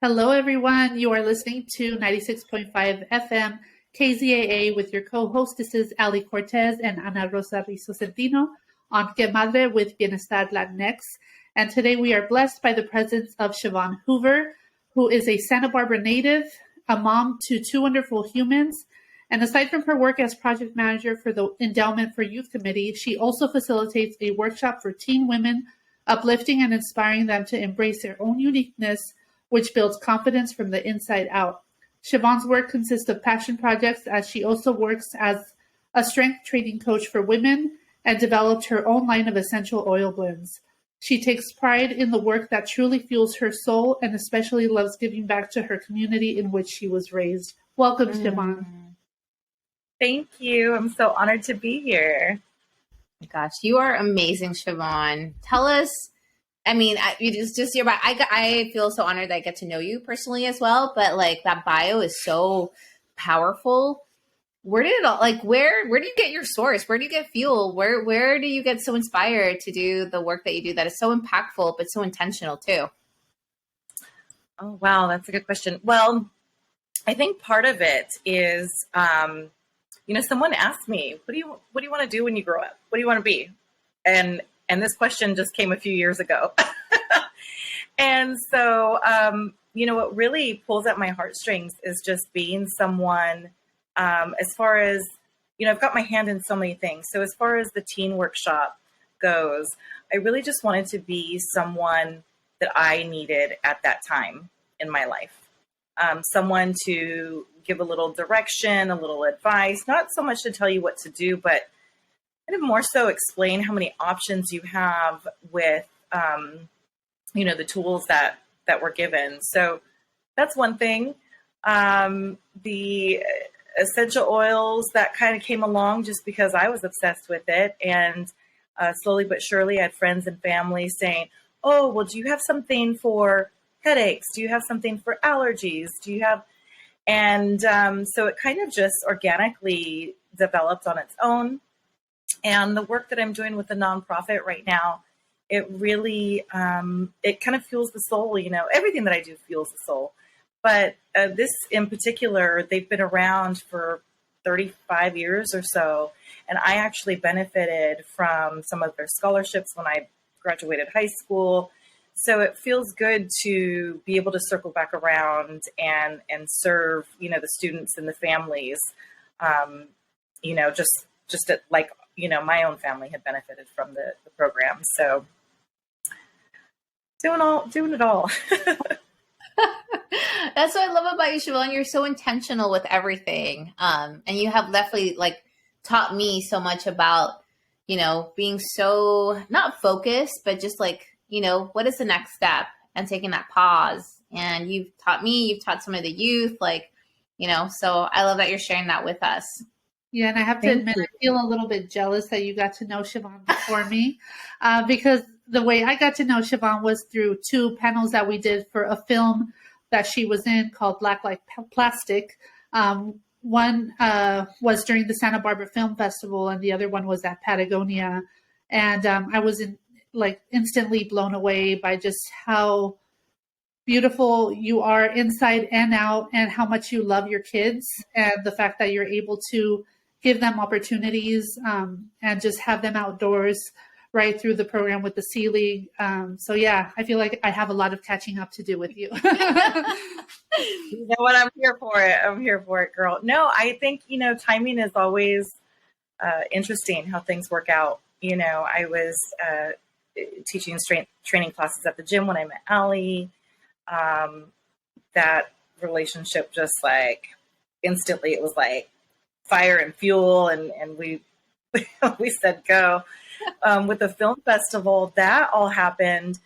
Hello, everyone. You are listening to 96.5 FM KZAA with your co-hostesses Ali Cortez and Ana Rosa Rizzo Centino on Madre with Bienestar Latinx. And today we are blessed by the presence of Shevon Hoover, who is a Santa Barbara native, a mom to two wonderful humans. And aside from her work as project manager for the Endowment for Youth Committee, she also facilitates a workshop for teen women, uplifting and inspiring them to embrace their own uniqueness, which builds confidence from the inside out. Shevon's work consists of passion projects as she also works as a strength training coach for women and developed her own line of essential oil blends. She takes pride in the work that truly fuels her soul and especially loves giving back to her community in which she was raised. Welcome, Shevon. Thank you. I'm so honored to be here. Gosh, you are amazing, Shevon. Tell us, just your bio. I feel so honored that I get to know you personally as well. But like that bio is so powerful. Where did it all where do you get your source? Where do you get fuel? Where do you get so inspired to do the work that you do that is so impactful but so intentional too? Oh wow, that's a good question. Well, I think part of it is someone asked me, what do you want to do when you grow up? What do you want to be? And this question just came a few years ago. And so, what really pulls at my heartstrings is just being someone, as far as, I've got my hand in so many things. So as far as the teen workshop goes, I really just wanted to be someone that I needed at that time in my life. Someone to give a little direction, a little advice, not so much to tell you what to do, but kind of more so explain how many options you have with, the tools that we're given. So that's one thing. The essential oils that kind of came along just because I was obsessed with it. And slowly but surely I had friends and family saying, oh, well, do you have something for headaches? Do you have something for allergies? Do you have... And so it kind of just organically developed on its own. And the work that I'm doing with the nonprofit right now, it really, it kind of fuels the soul, everything that I do fuels the soul. But this in particular, they've been around for 35 years or so. And I actually benefited from some of their scholarships when I graduated high school. So it feels good to be able to circle back around and serve, the students and the families, just at, my own family had benefited from the program. So doing it all. That's what I love about you, Shevon. You're so intentional with everything. And you have definitely taught me so much about, being so not focused, but just what is the next step and taking that pause. And you've taught some of the youth, so I love that you're sharing that with us. Yeah, and I have to admit, I feel a little bit jealous that you got to know Shevon before me, because the way I got to know Shevon was through two panels that we did for a film that she was in called Black Like Plastic. One was during the Santa Barbara Film Festival, and the other one was at Patagonia. And I was instantly blown away by just how beautiful you are inside and out, and how much you love your kids, and the fact that you're able to give them opportunities and just have them outdoors right through the program with the C League. So yeah, I feel like I have a lot of catching up to do with you. You know what? I'm here for it. I'm here for it, girl. No, I think, timing is always interesting how things work out. I was teaching strength training classes at the gym when I met Ali. That relationship just instantly, it was fire and fuel, and we we said go. With the film festival, that all happened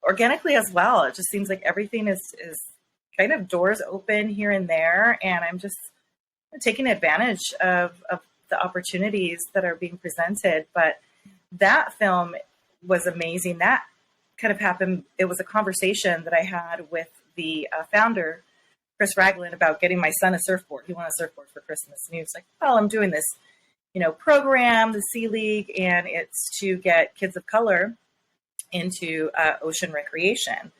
organically as well. It just seems like everything is kind of doors open here and there, and I'm just taking advantage of the opportunities that are being presented. But that film was amazing. That kind of happened. It was a conversation that I had with the founder, Chris Ragland, about getting my son a surfboard. He wanted a surfboard for Christmas. And he was like, well, I'm doing this, program, the C League, and it's to get kids of color into ocean recreation,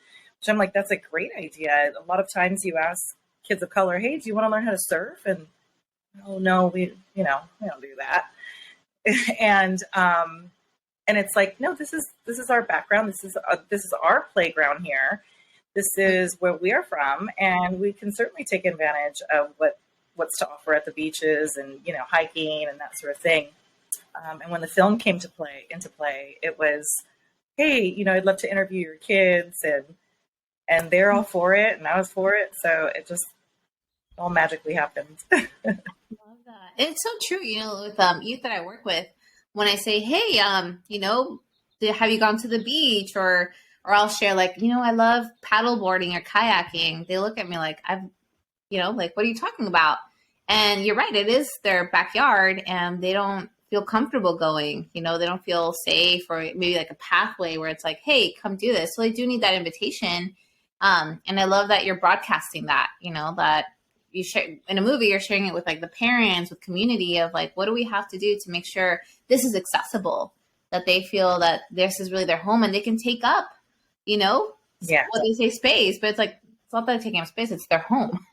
which I'm like, that's a great idea. A lot of times you ask kids of color, hey, do you want to learn how to surf? And oh no, we don't do that. And it's like, no, this is our background. This is our playground here. This is where we are from, and we can certainly take advantage of what's to offer at the beaches and, hiking and that sort of thing. And when the film came into play, it was, hey, I'd love to interview your kids, and they're all for it, and I was for it. So it just all magically happened. Love that. It's so true. With youth that I work with, when I say, hey, have you gone to the beach, or I'll share like, I love paddleboarding or kayaking. They look at me like, what are you talking about? And you're right. It is their backyard, and they don't feel comfortable going. They don't feel safe, or maybe like a pathway where it's like, hey, come do this. So they do need that invitation. And I love that you're broadcasting that, that you share in a movie, you're sharing it with like the parents, with community of like, what do we have to do to make sure this is accessible, that they feel that this is really their home and they can take up, what they say space, but it's like, it's not that they're taking up space, it's their home.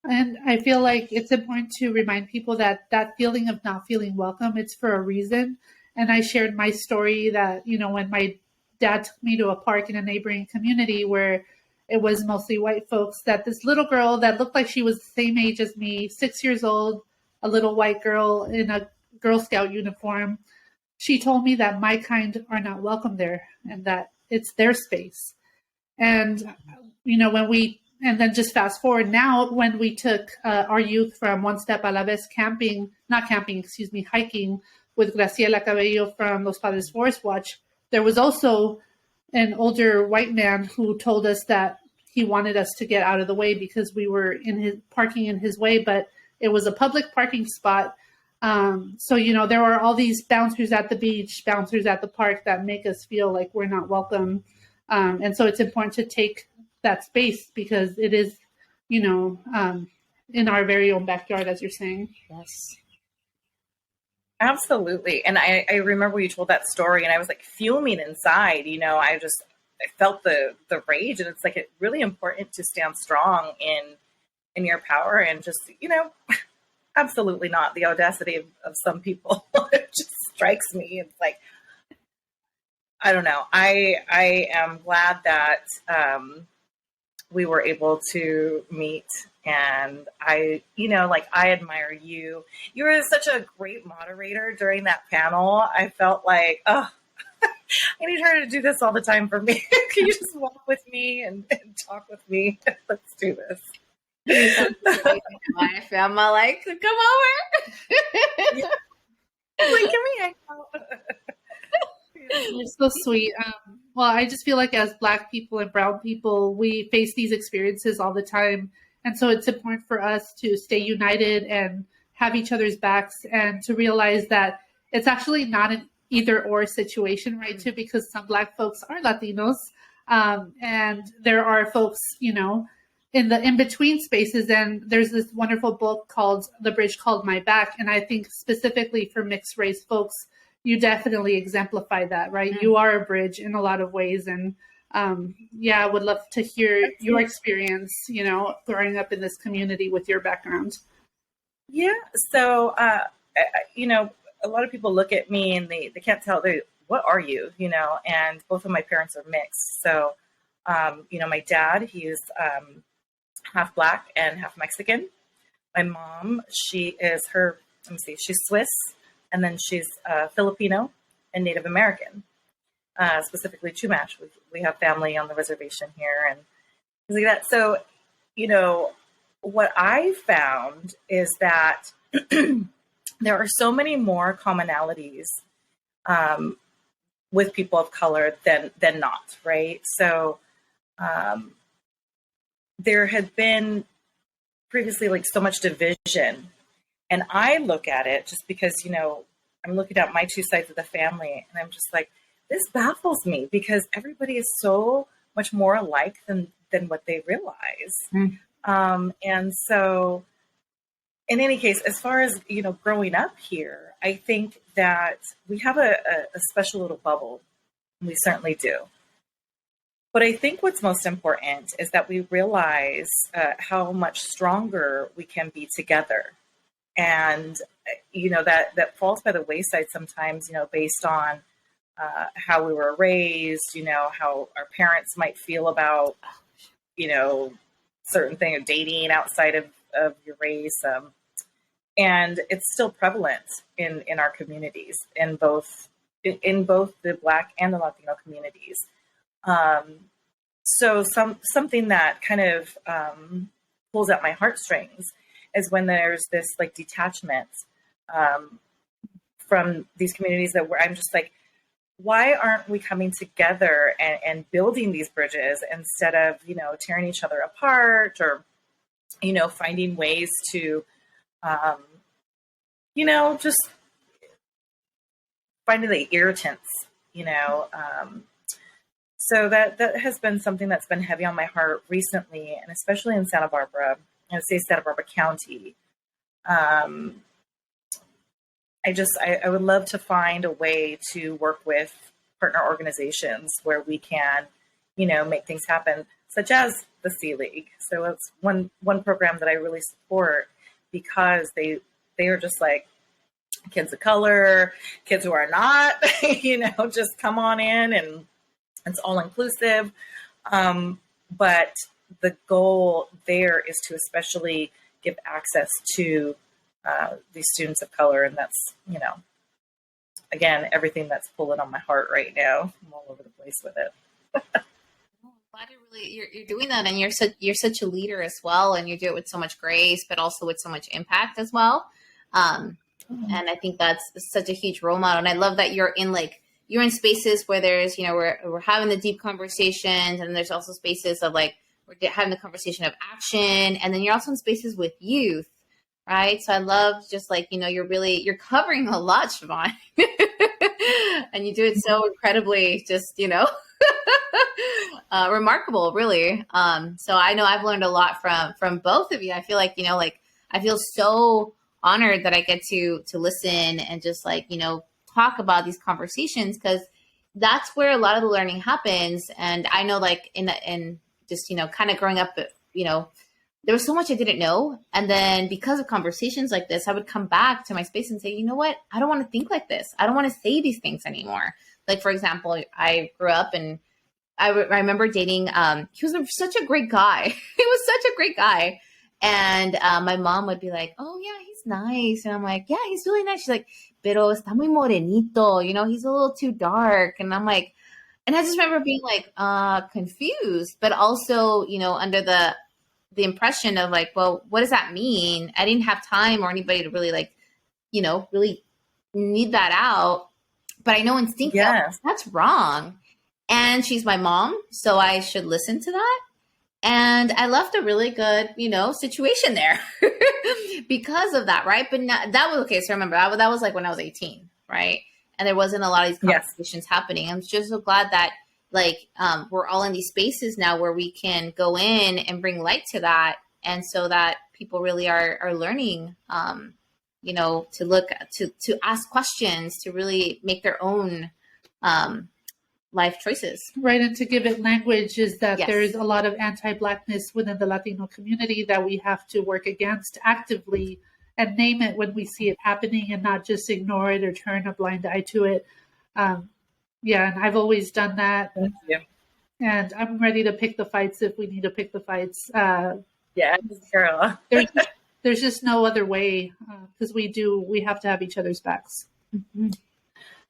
And I feel like it's important to remind people that feeling of not feeling welcome, it's for a reason. And I shared my story that, when my dad took me to a park in a neighboring community where it was mostly white folks, that this little girl that looked like she was the same age as me, 6 years old, a little white girl in a Girl Scout uniform, she told me that my kind are not welcome there and that it's their space. And, and then just fast forward now, when we took our youth from One Step a la Vez hiking with Graciela Cabello from Los Padres Forest Watch, there was also an older white man who told us that he wanted us to get out of the way because we were parking in his way, but it was a public parking spot. So, there are all these bouncers at the beach, bouncers at the park that make us feel like we're not welcome. And so it's important to take that space because it is, in our very own backyard, as you're saying. Yes. Absolutely. And I remember you told that story and I was like fuming inside, I felt the rage, and it's like it's really important to stand strong in your power and just, absolutely not the audacity of some people. It just strikes me. It's like, I don't know. I am glad that we were able to meet, and I admire you. You were such a great moderator during that panel. I felt like, oh, I need her to do this all the time for me. Can you just walk with me and talk with me? Let's do this. My family like, come over. Yeah. Like, can we hang out? You're so sweet. Well, I just feel like as Black people and brown people, we face these experiences all the time. And so it's important for us to stay united and have each other's backs and to realize that it's actually not an either or situation, right? Too, because some Black folks are Latinos. And there are folks, in the in-between spaces. And there's this wonderful book called The Bridge Called My Back. And I think specifically for mixed race folks, you definitely exemplify that, right? Mm-hmm. You are a bridge in a lot of ways. And I would love to hear your experience, growing up in this community with your background. Yeah. So, a lot of people look at me and they can't tell, what are you, and both of my parents are mixed. So, my dad, he's half Black and half Mexican. My mom, she's Swiss, and then she's Filipino and Native American, specifically Chumash. We have family on the reservation here and things like that. So, what I found is that there are so many more commonalities with people of color than not, right? So there had been previously like so much division, and I look at it just because, I'm looking at my two sides of the family, and I'm just like, this baffles me because everybody is so much more alike than what they realize. Mm. And so in any case, as far as, growing up here, I think that we have a special little bubble. We certainly do. But I think what's most important is that we realize how much stronger we can be together. And, that falls by the wayside sometimes, based on how we were raised, how our parents might feel about, certain thing of dating outside of your race. And it's still prevalent in our communities, in both the Black and the Latino communities. So something that kind of pulls at my heartstrings is when there's this like detachment from these communities where I'm just like, why aren't we coming together and building these bridges instead of, tearing each other apart, or, finding ways to, just finding the irritants, so that has been something that's been heavy on my heart recently, and especially in Santa Barbara, Santa Barbara County. I would love to find a way to work with partner organizations where we can, make things happen, such as the C League. So it's one program that I really support, because they are just like kids of color, kids who are not, just come on in, and it's all inclusive. But the goal there is to especially give access to these students of color. And that's, again, everything that's pulling on my heart right now. I'm all over the place with it. Glad you're doing that, and you're such a leader as well, and you do it with so much grace, but also with so much impact as well. And I think that's such a huge role model. And I love that you're in spaces where there's, we're having the deep conversations, and there's also spaces of like, we're having the conversation of action. And then you're also in spaces with youth, right? So I love just like, you're covering a lot, Shevon. And you do it so incredibly just, remarkable, really. So I know I've learned a lot from both of you. I feel like, I feel so honored that I get to listen and just like, talk about these conversations, because that's where a lot of the learning happens. And I know like in just, kind of growing up, there was so much I didn't know. And then because of conversations like this, I would come back to my space and say, you know what? I don't want to think like this. I don't want to say these things anymore. Like, for example, I grew up and I remember dating, he was such a great guy. He was such a great guy. And my mom would be like, oh yeah, he's nice. And I'm like, yeah, he's really nice. She's like, pero está muy morenito, he's a little too dark. And I'm like, and I just remember being like confused, but also, under the impression of like, well, what does that mean? I didn't have time or anybody to really like, really need that out. But I know instinctively that's wrong. And she's my mom, so I should listen to that. And I left a really good, situation there because of that, right? But that was okay. So remember, that was like when I was 18, right? And there wasn't a lot of these conversations happening. I'm just so glad that like we're all in these spaces now where we can go in and bring light to that, and so that people really are learning, to look to ask questions, to really make their own life choices. Right. And to give it language is that there's a lot of anti-Blackness within the Latino community that we have to work against actively and name it when we see it happening, and not just ignore it or turn a blind eye to it. And I've always done that. Yeah. And I'm ready to pick the fights if we need to pick the fights. Girl. There's just no other way, because we have to have each other's backs. Mm-hmm.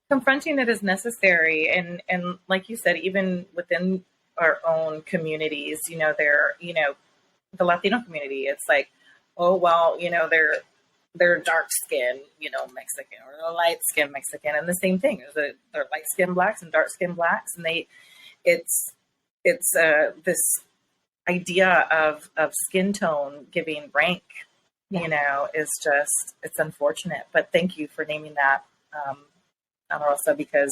Confronting it is necessary. And like you said, even within our own communities, the Latino community, it's like, oh, well, they're dark skinned, Mexican, or light skinned Mexican. And the same thing, they're light skinned Blacks and dark skinned Blacks. And it's this idea of skin tone giving rank, is just, it's unfortunate. But thank you for naming that, Amarosa, because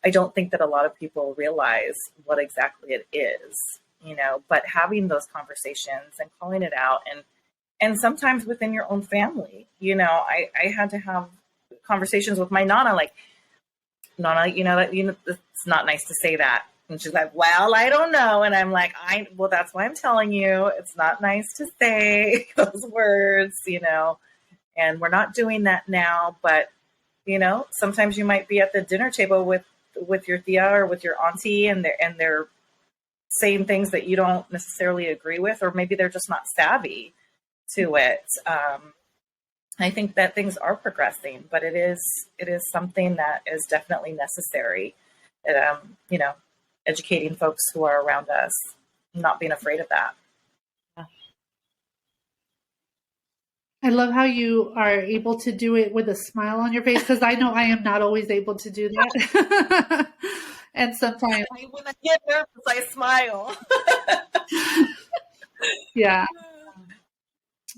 I don't think that a lot of people realize what exactly it is, but having those conversations and calling it out, and sometimes within your own family, I had to have conversations with my Nana, like, Nana, it's not nice to say that, And she's like, well, I don't know. And I'm like, well, that's why I'm telling you, it's not nice to say those words, and we're not doing that now. But, sometimes you might be at the dinner table with your tia or with your auntie, and they're saying things that you don't necessarily agree with, or maybe they're just not savvy to it. I think that things are progressing, but it is something that is definitely necessary. Educating folks who are around us, not being afraid of that. I love how you are able to do it with a smile on your face, because I know I am not always able to do that. And sometimes when I get nervous, I smile. Yeah.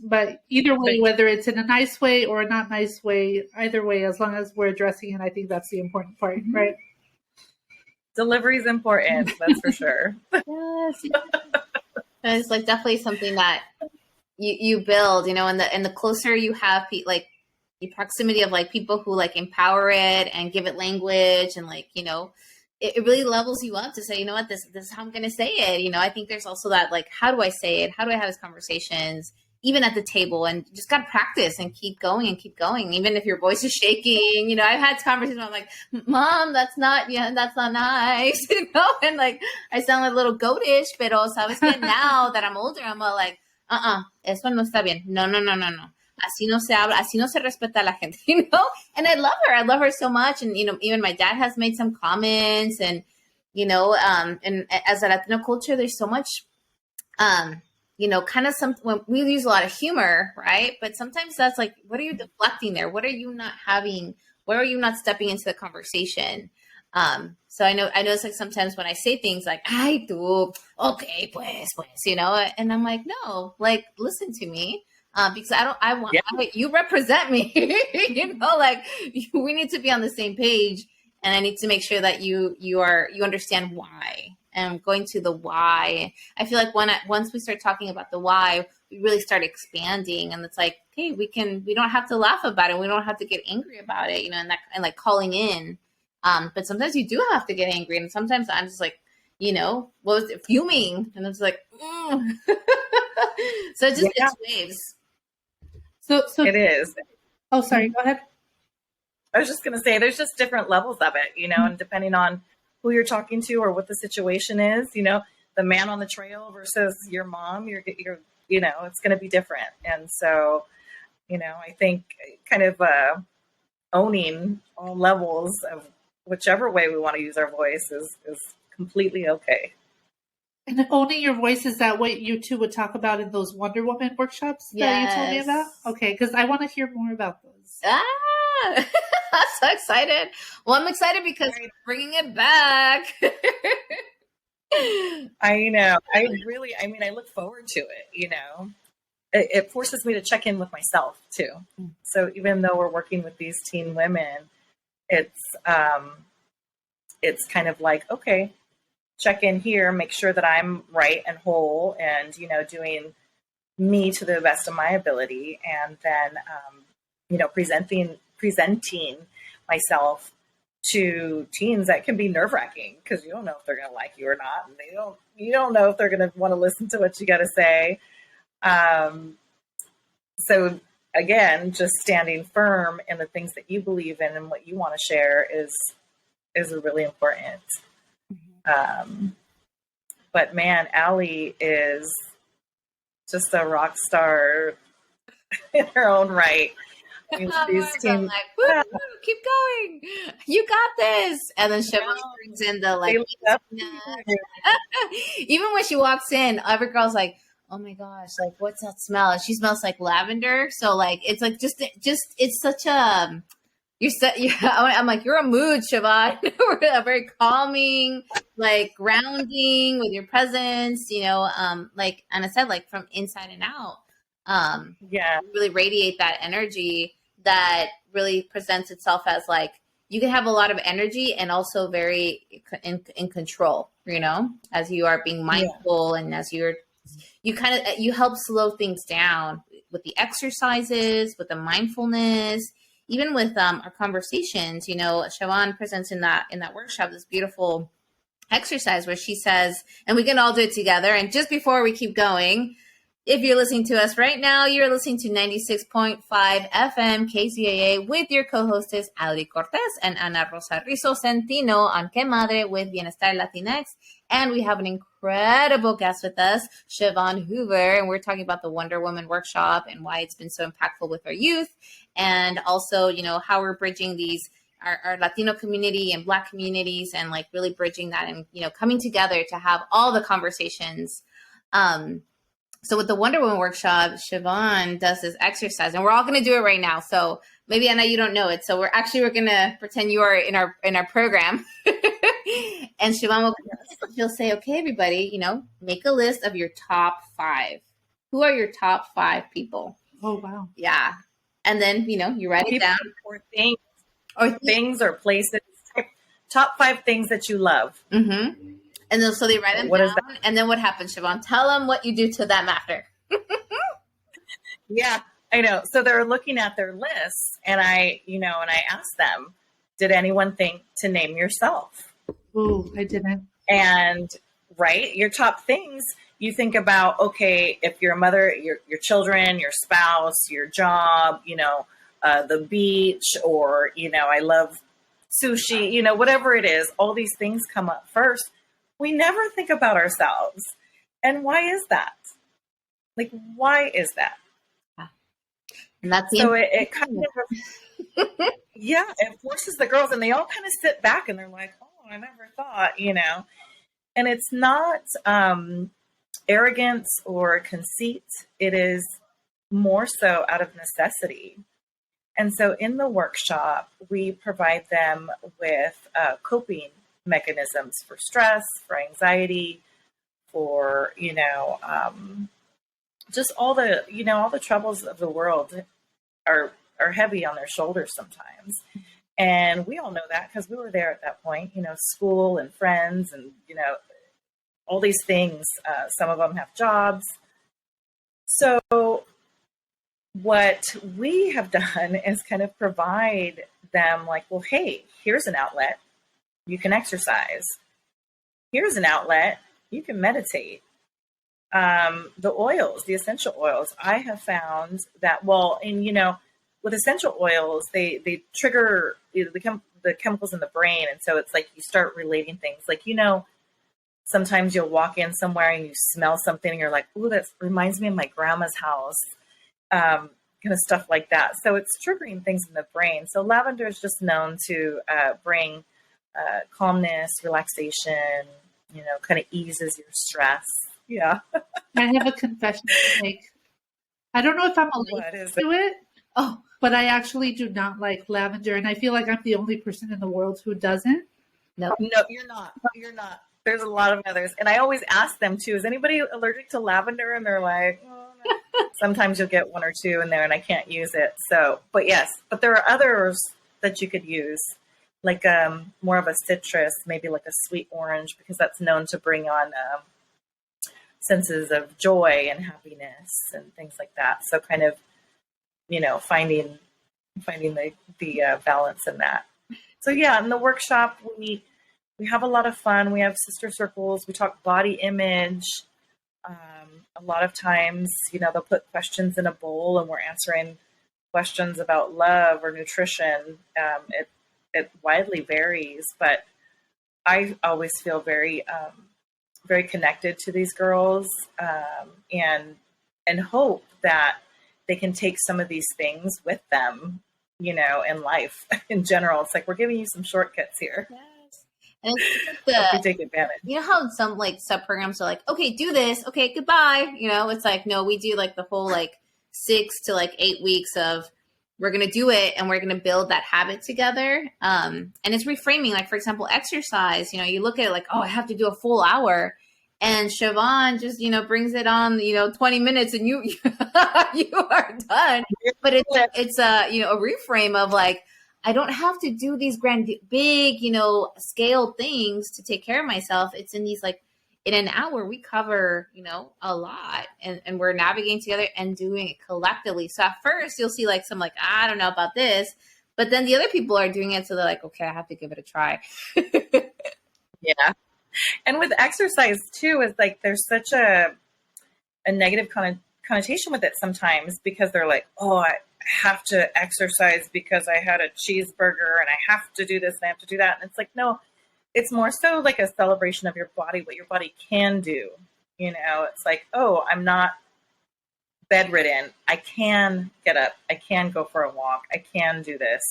But either way, whether it's in a nice way or a not nice way, either way, as long as we're addressing it, I think that's the important part, right? Delivery is important, that's for sure. Yes. It's like definitely something that you build, and the closer you have like the proximity of like people who like empower it and give it language, and like, it really levels you up to say, you know what, this is how I'm going to say it. I think there's also that, like, how do I say it? How do I have these conversations, even at the table? And just got to practice and keep going, even if your voice is shaking. I've had conversations where I'm like, Mom, that's not nice, and like, I sound like a little goatish, pero sabes que now that I'm older, I'm all like, eso no está bien. No. Así no se habla, así no se respeta a la gente, And I love her so much. And, even my dad has made some comments, and, and as a Latino culture, there's so much, kind of when we use a lot of humor, right? But sometimes that's like, what are you deflecting there? What are you not having? Where are you not stepping into the conversation? So I know it's like sometimes when I say things like, ay, tú, okay, pues, and I'm like, no, like, listen to me. Because you represent me, like, we need to be on the same page, and I need to make sure that you understand why. And I'm going to the why. I feel like once we start talking about the why, we really start expanding, and it's like, hey, we don't have to laugh about it. We don't have to get angry about it, and like calling in. But sometimes you do have to get angry, and sometimes I'm just like, what was it, fuming, and it's like, so it's waves. So it is. Oh, sorry. Go ahead. I was just going to say, there's just different levels of it, and depending on who you're talking to or what the situation is, the man on the trail versus your mom, you're it's going to be different. And so, I think kind of owning all levels of whichever way we want to use our voice is completely okay. And owning your voice, is that what you two would talk about in those Wonder Woman workshops that you told me about? Okay, because I want to hear more about those. I'm so excited. Well, I'm excited because we're bringing it back. I know. I look forward to it, It forces me to check in with myself, too. So even though we're working with these teen women, it's kind of like, okay, check in here, make sure that I'm right and whole and, doing me to the best of my ability. And then, presenting myself to teens, that can be nerve-wracking because you don't know if they're going to like you or not. And you don't know if they're going to want to listen to what you got to say. So again, just standing firm in the things that you believe in and what you want to share is really important. But man, Allie is just a rock star in her own right. I'm like, woo, keep going. You got this. And then Shevon brings in the like, even when she walks in, every girl's like, oh my gosh, like, what's that smell? And she smells like lavender. So like, it's like, just, it's such a, I'm like, you're a mood, Shevon. Very calming, like grounding with your presence, like Anna said, like from inside and out. Really radiate that energy that really presents itself as like, you can have a lot of energy and also very in control, as you are being mindful and as you help slow things down with the exercises, with the mindfulness, even with our conversations. Shevon presents in that workshop this beautiful exercise where she says, and we can all do it together. And just before we keep going, if you're listening to us right now, you're listening to 96.5 FM KZAA with your co-hostess Ali Cortez and Ana Rosa Rizo Centino on Que Madre with Bienestar Latinx. And we have an incredible guest with us, Shevon Hoover, and we're talking about the Wonder Woman workshop and why it's been so impactful with our youth, and also, you know, how we're bridging these our Latino community and Black communities, and like really bridging that and, you know, coming together to have all the conversations. So with the Wonder Woman workshop, Shevon does this exercise, and we're all going to do it right now. So maybe, Anna, you don't know it. So we're going to pretend you are in our program. And Shevon she'll say, okay, everybody, you know, make a list of your top 5. Who are your top 5 people? Oh, wow. Yeah. And then, you know, you write it down. Or things or places. Top 5 things that you love. Mm-hmm. And then so they write them down. And then what happens, Shevon? Tell them what you do to them after. Yeah, I know. So they're looking at their lists, and I ask them, did anyone think to name yourself? Ooh, I didn't. And right, your top things, you think about, okay, if you're a mother, your children, your spouse, your job, you know, the beach, or, you know, I love sushi, you know, whatever it is, all these things come up first. We never think about ourselves. And why is that? Like, why is that? And that's so it kind of, yeah, it forces the girls, and they all kind of sit back and they're like, oh, I never thought, you know. And it's not arrogance or conceit. It is more so out of necessity. And so in the workshop, we provide them with coping mechanisms for stress, for anxiety, for, you know, just all the troubles of the world are heavy on their shoulders sometimes. And we all know that because we were there at that point, you know, school and friends and, you know, all these things. Some of them have jobs. So what we have done is kind of provide them like, well, hey, here's an outlet. You can exercise. Here's an outlet. You can meditate. The oils, the essential oils, I have found that, well, and, you know, with essential oils, they trigger the chemicals in the brain. And so it's like you start relating things. Like, you know, sometimes you'll walk in somewhere and you smell something and you're like, ooh, that reminds me of my grandma's house. Kind of stuff like that. So it's triggering things in the brain. So lavender is just known to bring calmness, relaxation, you know, kind of eases your stress. Yeah. I have a confession to make. I don't know if I'm allergic to it. Oh, but I actually do not like lavender, and I feel like I'm the only person in the world who doesn't. No, you're not. You're not. There's a lot of others. And I always ask them too, is anybody allergic to lavender? And they're like, oh, no. Sometimes you'll get 1 or 2 in there and I can't use it. So, but yes, but there are others that you could use, like more of a citrus, maybe like a sweet orange, because that's known to bring on senses of joy and happiness and things like that. So kind of, you know, finding the balance in that. So yeah, in the workshop, we have a lot of fun. We have sister circles. We talk body image. A lot of times, you know, they'll put questions in a bowl and we're answering questions about love or nutrition. It widely varies, but I always feel very, very connected to these girls, and hope that they can take some of these things with them, you know, in life in general. It's like, we're giving you some shortcuts here. yes. And it's Hope you take advantage. you know how some like sub programs are like, okay, do this. Okay, goodbye. You know, it's like, no, we do like the whole like 6 to like 8 weeks of we're going to do it and we're going to build that habit together. And it's reframing, like, for example, exercise, you know, you look at it like, oh, I have to do a full hour. And Shevon just, you know, brings it on, you know, 20 minutes and you you are done. But it's a, you know, a reframe of like, I don't have to do these grand, big, you know, scale things to take care of myself. It's in these, like, in an hour, we cover, you know, a lot, and we're navigating together and doing it collectively. So at first you'll see like some like, I don't know about this, but then the other people are doing it. So they're like, okay, I have to give it a try. Yeah. And with exercise too, is like there's such a negative connotation with it sometimes, because they're like, oh, I have to exercise because I had a cheeseburger and I have to do this and I have to do that. And it's like, no, it's more so like a celebration of your body, what your body can do. You know, it's like, oh, I'm not bedridden. I can get up. I can go for a walk. I can do this.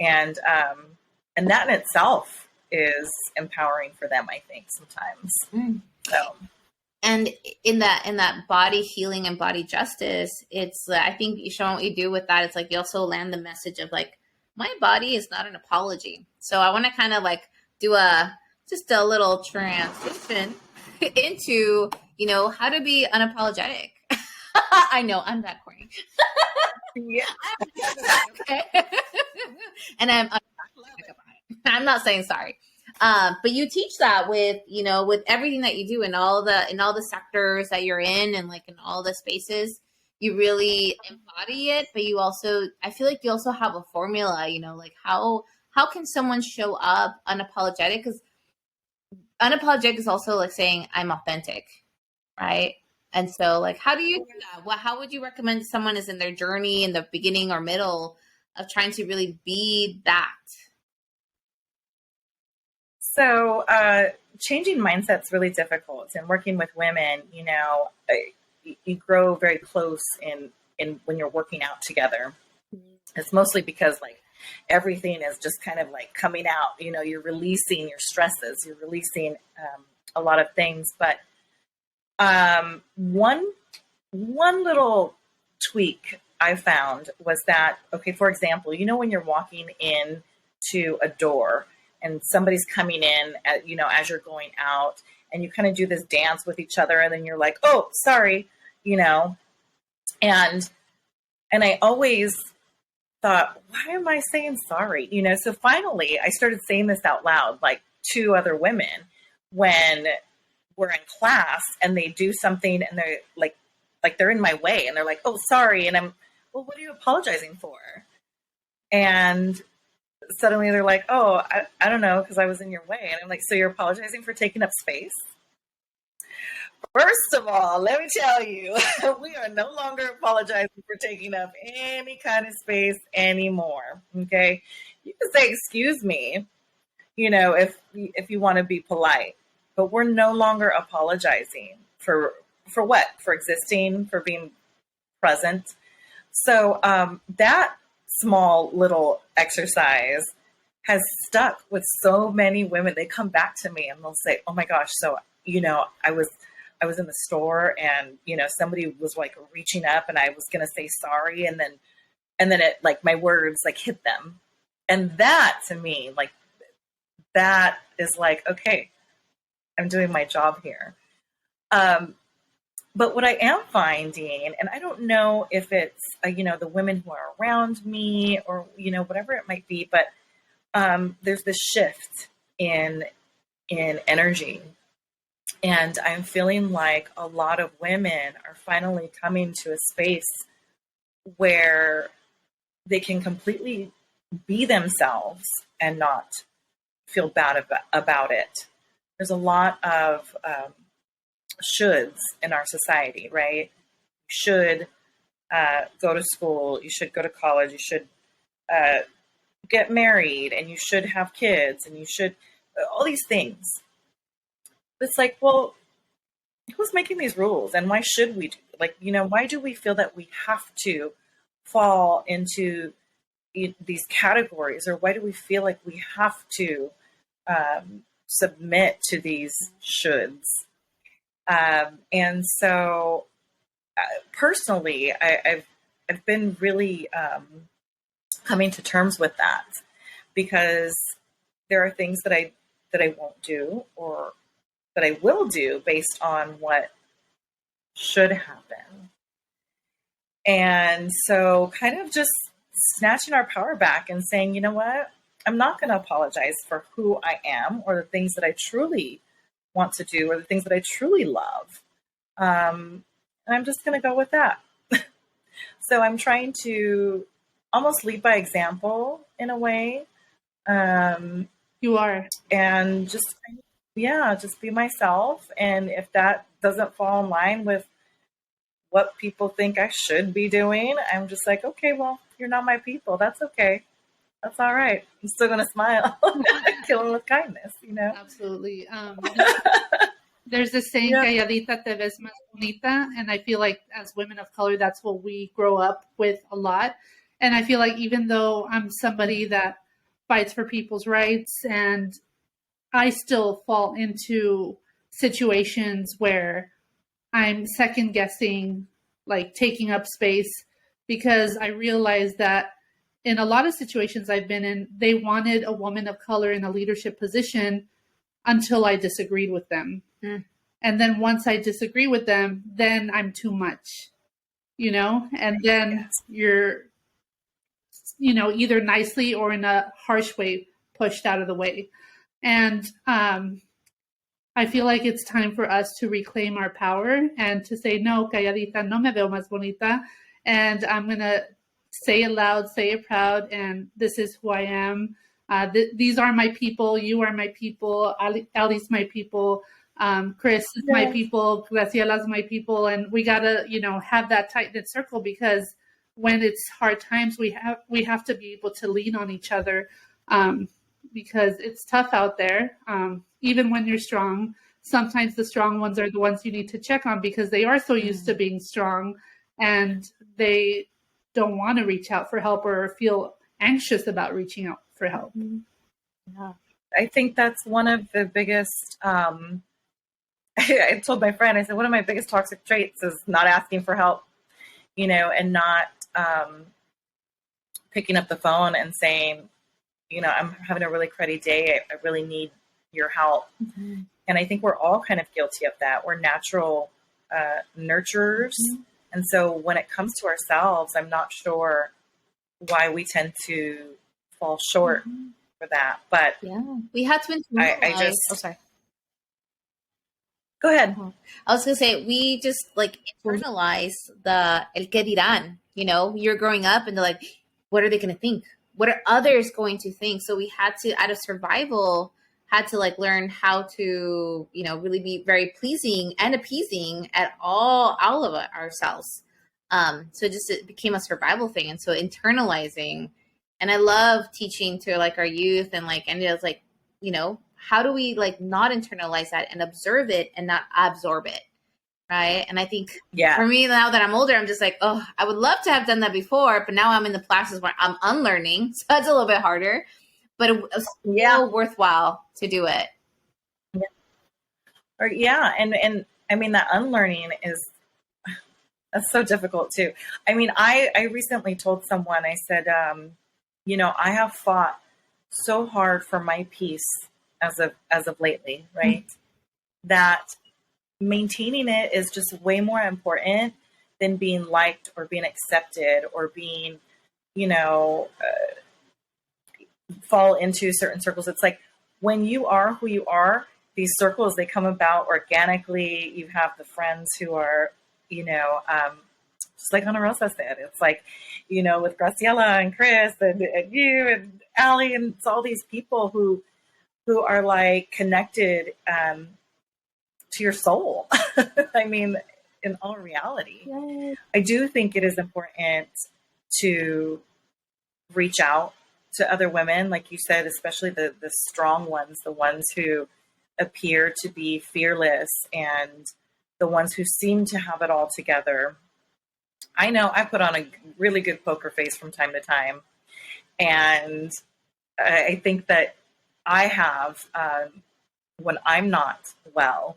And that in itself is empowering for them, I think, sometimes. So. And in that body healing and body justice, it's, I think you show what you do with that. It's like you also land the message of like, my body is not an apology. So I want to kind of like do just a little transition into, you know, how to be unapologetic. I know I'm that corny. Yeah. Okay. And I'm not saying sorry. But you teach that with, you know, with everything that you do in all the sectors that you're in, and like in all the spaces, you really embody it. But you also, I feel like you also have a formula, you know, like how can someone show up unapologetic? Because unapologetic is also like saying I'm authentic, right? And so like, how do you do that? How would you recommend someone is in their journey in the beginning or middle of trying to really be that? So changing mindset's really difficult, and working with women, you know, you grow very close in when you're working out together. It's mostly because like everything is just kind of like coming out, you know, you're releasing your stresses, you're releasing a lot of things. But one little tweak I found was that, okay, for example, you know, when you're walking in to a door and somebody's coming in at, you know, as you're going out, and you kind of do this dance with each other, and then you're like, oh, sorry, you know, and I always thought, why am I saying sorry? You know, so finally I started saying this out loud, like to other women when we're in class and they do something and they're like they're in my way and they're like, oh, sorry. And I'm, well, what are you apologizing for? And suddenly they're like, oh, I don't know, because I was in your way. And I'm like, so you're apologizing for taking up space? First of all, let me tell you, we are no longer apologizing for taking up any kind of space anymore. Okay. You can say, excuse me, you know, if you want to be polite, but we're no longer apologizing for what? For existing, for being present. So that small little exercise has stuck with so many women. They come back to me and they'll say, oh my gosh, so, you know, I was in the store and, you know, somebody was like reaching up and I was going to say sorry. And then it, like, my words like hit them. And that to me, like, that is like, okay, I'm doing my job here. But what I am finding, and I don't know if it's, you know, the women who are around me or, you know, whatever it might be, but there's this shift in energy. And I'm feeling like a lot of women are finally coming to a space where they can completely be themselves and not feel bad about it. There's a lot of shoulds in our society, right? You should go to school, you should go to college, you should get married, and you should have kids, and you should, all these things. It's like, well, who's making these rules, and why should we do, like, you know, why do we feel that we have to fall into these categories, or why do we feel like we have to submit to these shoulds? And so personally, I've been really coming to terms with that, because there are things that I won't do, or that I will do based on what should happen. And so kind of just snatching our power back and saying, you know what, I'm not going to apologize for who I am, or the things that I truly want to do, or the things that I truly love. And I'm just going to go with that. So I'm trying to almost lead by example in a way. You are. And just, yeah, just be myself. And if that doesn't fall in line with what people think I should be doing, I'm just like, okay, well, you're not my people. That's okay. That's all right. I'm still going to smile, kill them with kindness, you know? Absolutely. There's this saying, Yeah. calladita te ves más bonita. And I feel like as women of color, that's what we grow up with a lot. And I feel like even though I'm somebody that fights for people's rights, and I still fall into situations where I'm second guessing, like taking up space, because I realize that in a lot of situations I've been in, they wanted a woman of color in a leadership position until I disagreed with them. Mm. And then once I disagree with them, then I'm too much, and then you're, either nicely or in a harsh way pushed out of the way. And I feel like it's time for us to reclaim our power and to say, no, calladita, no me veo más bonita. And I'm going to say it loud, say it proud, and this is who I am. These are my people. You are my people. Ali's my people. Chris is my people. Graciela's my people. And we got to, have that tight-knit circle, because when it's hard times, we have to be able to lean on each other, because it's tough out there. Even when you're strong, sometimes the strong ones are the ones you need to check on, because they are so used to being strong, and they don't want to reach out for help or feel anxious about reaching out for help. Yeah. I think that's one of the biggest, I told my friend, I said, one of my biggest toxic traits is not asking for help, and not picking up the phone and saying, I'm having a really cruddy day. I really need your help. Mm-hmm. And I think we're all kind of guilty of that. We're natural nurturers. Mm-hmm. And so when it comes to ourselves, I'm not sure why we tend to fall short for that. But yeah, we had to internalize. Sorry. Go ahead. I was going to say, we just internalize the el que dirán, you're growing up and they're like, what are they going to think? What are others going to think? So we had to, out of survival, had to learn how to, really be very pleasing and appeasing at all of ourselves. So it became a survival thing. And so internalizing, and I love teaching to our youth and it's how do we not internalize that and observe it and not absorb it? Right. And I think for me, now that I'm older, I'm just oh, I would love to have done that before, but now I'm in the classes where I'm unlearning. So it's a little bit harder, but it's still worthwhile to do it. Yeah. And I mean, that unlearning that's so difficult too. I mean, I recently told someone, I said, I have fought so hard for my peace as of lately, right? Mm-hmm. That maintaining it is just way more important than being liked or being accepted or being, fall into certain circles. It's like when you are who you are, these circles, they come about organically. You have the friends who are, just like Ana Rosa said, it's like, with Graciela and Chris and you and Ali, and it's all these people who are connected to your soul. I mean, in all reality, I do think it is important to reach out to other women, like you said, especially the strong ones, the ones who appear to be fearless and the ones who seem to have it all together. I know I put on a really good poker face from time to time. And I think that I have, when I'm not well,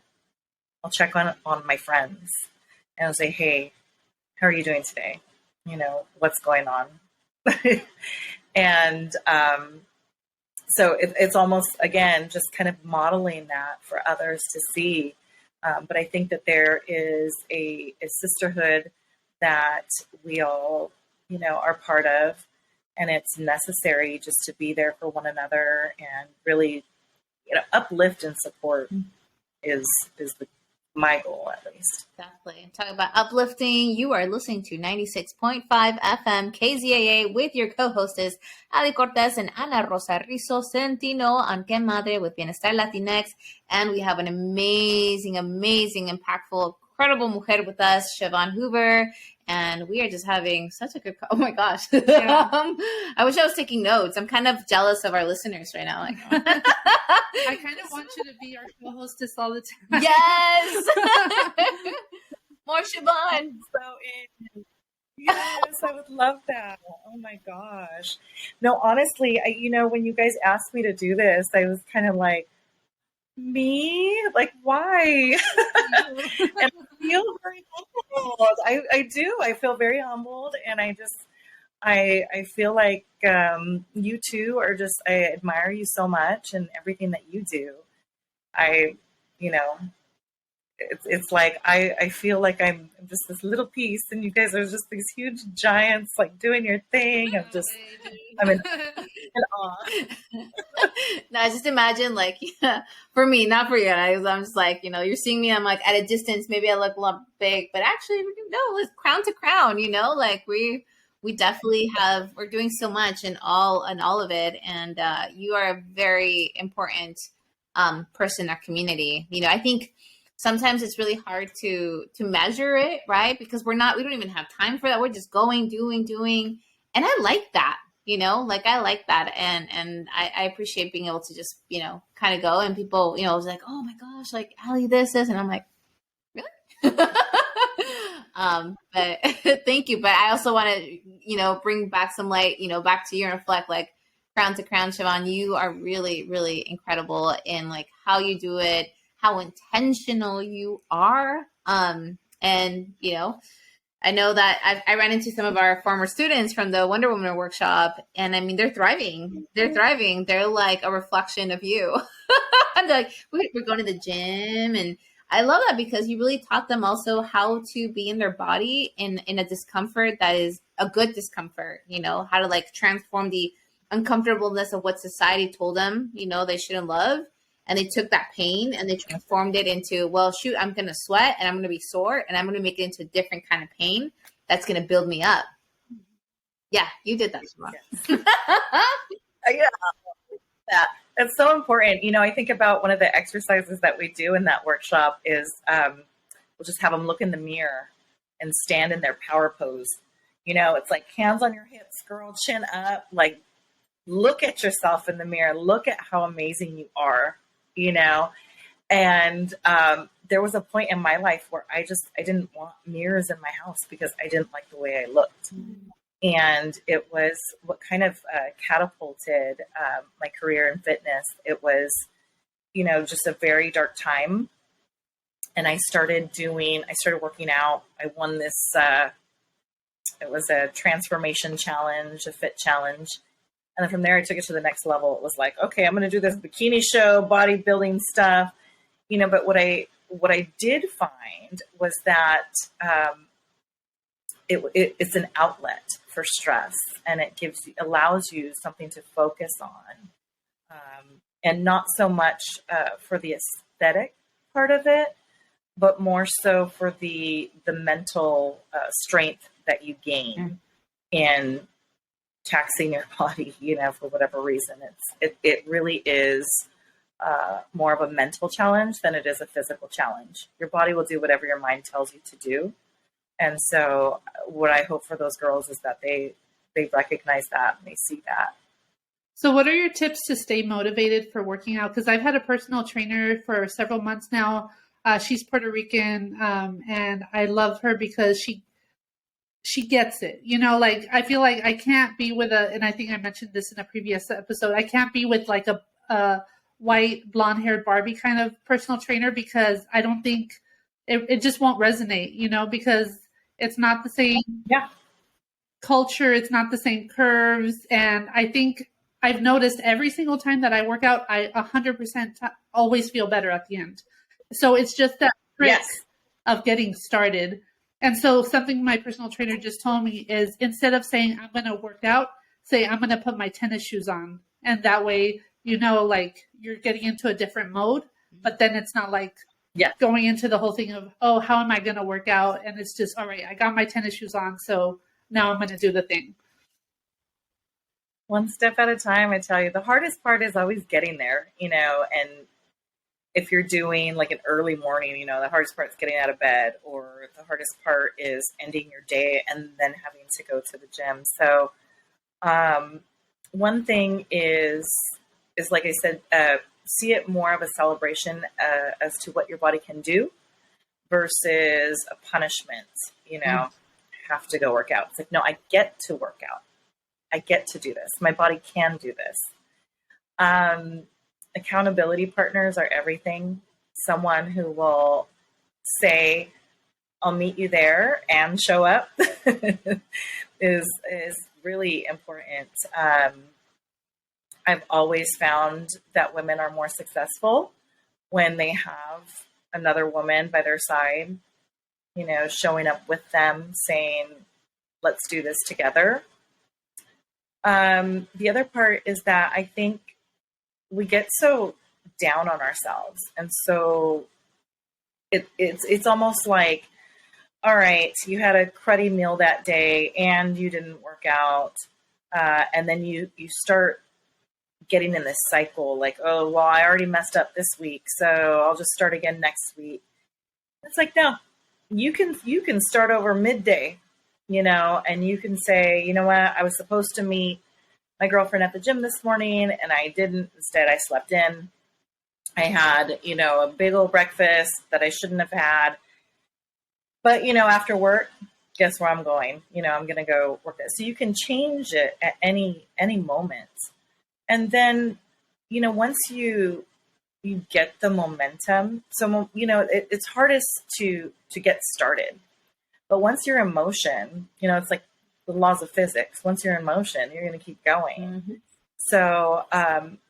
I'll check on my friends and I'll say, hey, how are you doing today? What's going on? And so it's almost, again, just kind of modeling that for others to see. But I think that there is a sisterhood that we all, are part of. And it's necessary just to be there for one another and really, uplift and support is the my goal, at least. Definitely. Talking about uplifting. You are listening to 96.5 FM KZAA with your co-hostess, Ali Cortez and Ana Rosa Rizzo Centino on Que Madre with Bienestar Latinx. And we have an amazing, impactful, incredible mujer with us, Shevon Hoover. And we are just having such a good oh my gosh. Yeah. I wish I was taking notes. I'm kind of jealous of our listeners right now. Like, I kind of want you to be our co-hostess all the time. yes. More Shevon. So yes, I would love that. Oh my gosh. No, honestly, when you guys asked me to do this, I was kind of like, me? Like, why? And I feel very humbled. I do. I feel very humbled, and I feel like you two are just, I admire you so much and everything that you do. It's like I feel like I'm just this little piece, and you guys are just these huge giants, like doing your thing. I'm in awe. No, just imagine, like, for me, not for you. I'm just like, you're seeing me. I'm like at a distance. Maybe I look a lot big, but actually, no, it's crown to crown. Like we definitely we're doing so much in all of it, and you are a very important person in our community. I think sometimes it's really hard to measure it, right? Because we don't even have time for that. We're just going, doing. And I like that, I like that. And I appreciate being able to just, kind of go, and people, was like, oh my gosh, like Ali, this. And I'm like, really? But thank you. But I also want to, bring back some light, back to you and reflect, like, crown to crown, Shevon, you are really, really incredible in like how you do it, how intentional you are. And, I know that I ran into some of our former students from the Wonder Woman workshop, and I mean, they're thriving. They're like a reflection of you. I'm like, we're going to the gym, and I love that because you really taught them also how to be in their body in a discomfort that is a good discomfort, how to like transform the uncomfortableness of what society told them, they shouldn't love. And they took that pain and they transformed it into, well, shoot, I'm going to sweat and I'm going to be sore and I'm going to make it into a different kind of pain that's going to build me up. Yeah, you did that. Yes. Yeah, that's so important. I think about one of the exercises that we do in that workshop is we'll just have them look in the mirror and stand in their power pose. It's like hands on your hips, girl, chin up, like look at yourself in the mirror, look at how amazing you are. And there was a point in my life where I didn't want mirrors in my house because I didn't like the way I looked. Mm-hmm. And it was what kind of catapulted my career in fitness. It was, just a very dark time. And I started working out. I won this, it was a transformation challenge, a fit challenge. And then from there, I took it to the next level. It was like, okay, I'm going to do this bikini show, bodybuilding stuff, but what I did find was that it's an outlet for stress, and it allows you something to focus on, and not so much for the aesthetic part of it, but more so for the mental strength that you gain in taxing your body, for whatever reason. It really is more of a mental challenge than it is a physical challenge. Your body will do whatever your mind tells you to do. And so what I hope for those girls is that they recognize that and they see that. So what are your tips to stay motivated for working out? Because I've had a personal trainer for several months now. She's Puerto Rican, and I love her because she gets it, like I feel like I can't be with and I think I mentioned this in a previous episode, I can't be with like a white blonde haired Barbie kind of personal trainer because I don't think it just won't resonate, because it's not the same culture. It's not the same curves. And I think I've noticed every single time that I work out, I 100% always feel better at the end. So it's just that trick of getting started. And so something my personal trainer just told me is instead of saying I'm going to work out, say I'm going to put my tennis shoes on. And that way, like you're getting into a different mode, but then it's not like Yes. going into the whole thing of, oh, how am I going to work out? And it's just, all right, I got my tennis shoes on, so now I'm going to do the thing. One step at a time, I tell you. The hardest part is always getting there, and if you're doing like an early morning, the hardest part is getting out of bed, or the hardest part is ending your day and then having to go to the gym. So, one thing is like I said, see it more of a celebration as to what your body can do versus a punishment. Have to go work out. It's like, no, I get to work out. I get to do this. My body can do this. Accountability partners are everything. Someone who will say, I'll meet you there and show up is really important. I've always found that women are more successful when they have another woman by their side, showing up with them, saying, let's do this together. The other part is that I think we get so down on ourselves. And so it's almost like, all right, you had a cruddy meal that day and you didn't work out. And then you start getting in this cycle like, oh, well, I already messed up this week, so I'll just start again next week. It's like, no, you can start over midday, and you can say, you know what, I was supposed to meet my girlfriend at the gym this morning and I didn't. Instead, I slept in. I had, a big old breakfast that I shouldn't have had. But, after work, guess where I'm going? I'm going to go work it. So you can change it at any moment. And then, once you get the momentum, so, it's hardest to get started. But once you're in motion, it's like the laws of physics. Once you're in motion, you're going to keep going. Mm-hmm. So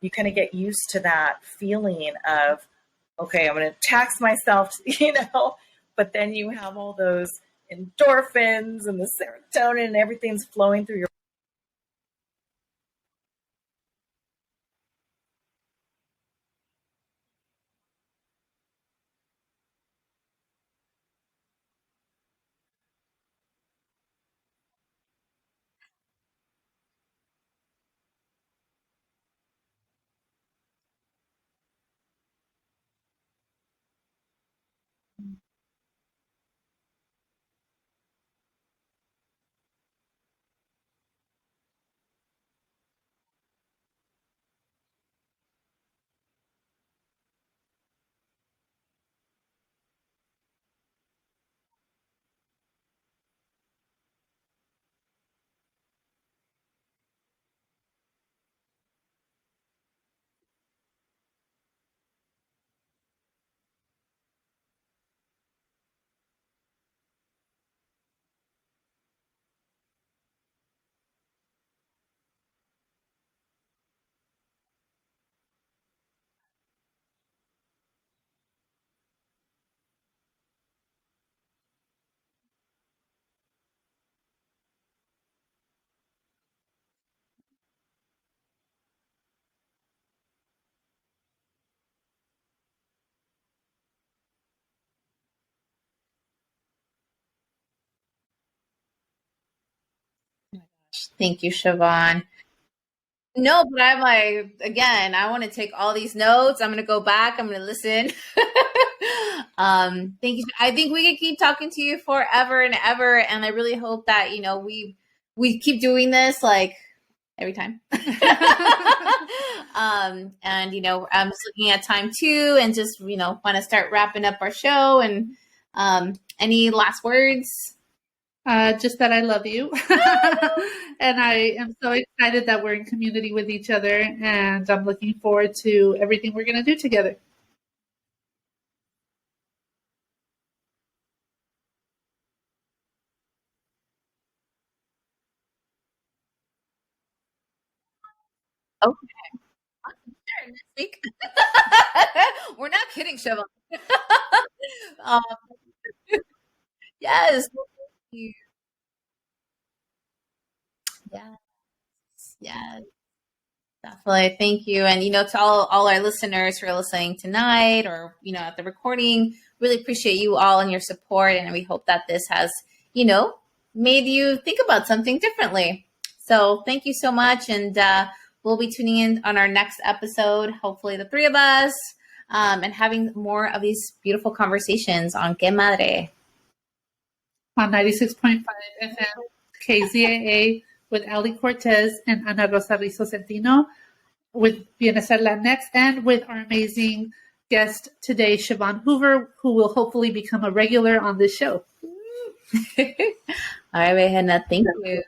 you kind of get used to that feeling of, okay, I'm going to tax myself, but then you have all those endorphins and the serotonin and everything's flowing through your. Thank you, Shevon. No, but I'm like, again, I want to take all these notes. I'm going to go back. I'm going to listen. Thank you. I think we could keep talking to you forever and ever. And I really hope that, we keep doing this like every time. And, I'm just looking at time too, and just, want to start wrapping up our show. And any last words? Just that I love you. And I am so excited that we're in community with each other, and I'm looking forward to everything we're going to do together. Okay. Next week. We're not kidding, Shevon. um, yes. Yes. Yes. Definitely. Thank you. And, to all our listeners who are listening tonight or, at the recording, really appreciate you all and your support. And we hope that this has, made you think about something differently. So thank you so much. And we'll be tuning in on our next episode, hopefully the three of us, and having more of these beautiful conversations on Que Madre. On 96.5 FM, KZAA, with Ali Cortez and Ana Rosa Rizzo Centino, with Bienestar Latinx, and with our amazing guest today, Shevon Hoover, who will hopefully become a regular on this show. All right, Reina, thank you.